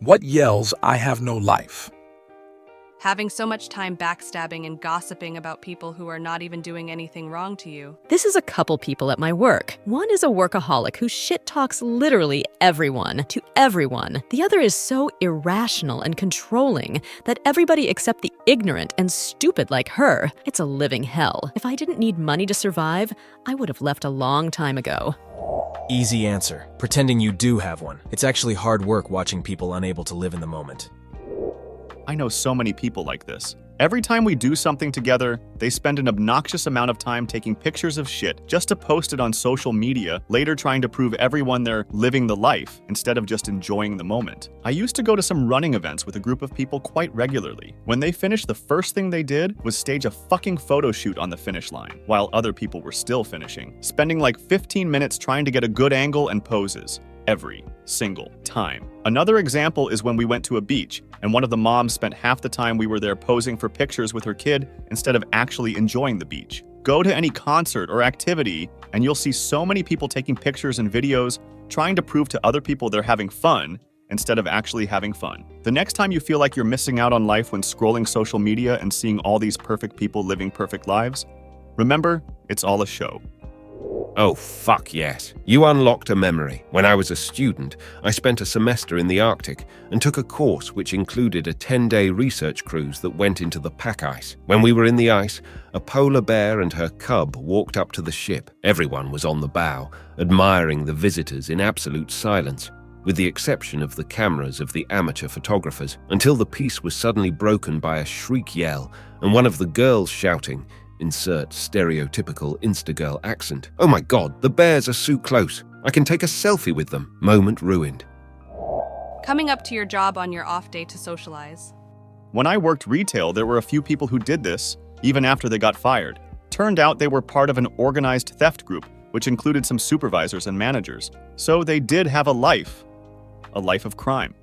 What yells, I have no life? Having so much time backstabbing and gossiping about people who are not even doing anything wrong to you. This is a couple people at my work. One is a workaholic who shit talks literally everyone to everyone. The other is so irrational and controlling that everybody except the ignorant and stupid like her. It's a living hell. If I didn't need money to survive, I would have left a long time ago. Easy answer. Pretending you do have one. It's actually hard work watching people unable to live in the moment. I know so many people like this. Every time we do something together, they spend an obnoxious amount of time taking pictures of shit just to post it on social media, later trying to prove everyone they're living the life instead of just enjoying the moment. I used to go to some running events with a group of people quite regularly. When they finished, the first thing they did was stage a fucking photo shoot on the finish line, while other people were still finishing, spending like 15 minutes trying to get a good angle and poses. Every single time. Another example is when we went to a beach, and one of the moms spent half the time we were there posing for pictures with her kid instead of actually enjoying the beach. Go to any concert or activity, and you'll see so many people taking pictures and videos, trying to prove to other people they're having fun instead of actually having fun. The next time you feel like you're missing out on life when scrolling social media and seeing all these perfect people living perfect lives, remember, it's all a show. Oh, fuck yes. You unlocked a memory. When I was a student, I spent a semester in the Arctic and took a course which included a 10-day research cruise that went into the pack ice. When we were in the ice, a polar bear and her cub walked up to the ship. Everyone was on the bow, admiring the visitors in absolute silence, with the exception of the cameras of the amateur photographers, until the peace was suddenly broken by a shriek yell and one of the girls shouting, insert stereotypical Instagirl accent, "Oh my god, the bears are so close. I can take a selfie with them." Moment ruined. Coming up to your job on your off day to socialize. When I worked retail, there were a few people who did this, even after they got fired. Turned out they were part of an organized theft group, which included some supervisors and managers. So they did have a life of crime.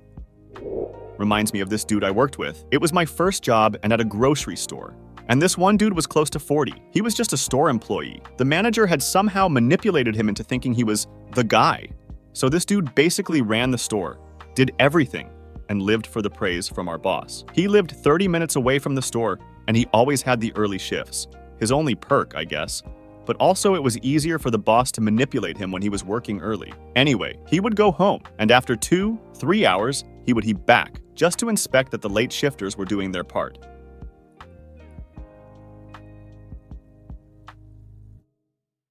Reminds me of this dude I worked with. It was my first job and at a grocery store. And this one dude was close to 40. He was just a store employee. The manager had somehow manipulated him into thinking he was the guy. So this dude basically ran the store, did everything, and lived for the praise from our boss. He lived 30 minutes away from the store, and he always had the early shifts. His only perk, I guess. But also it was easier for the boss to manipulate him when he was working early. Anyway, he would go home, and after 2-3 hours, he would head back, just to inspect that the late shifters were doing their part.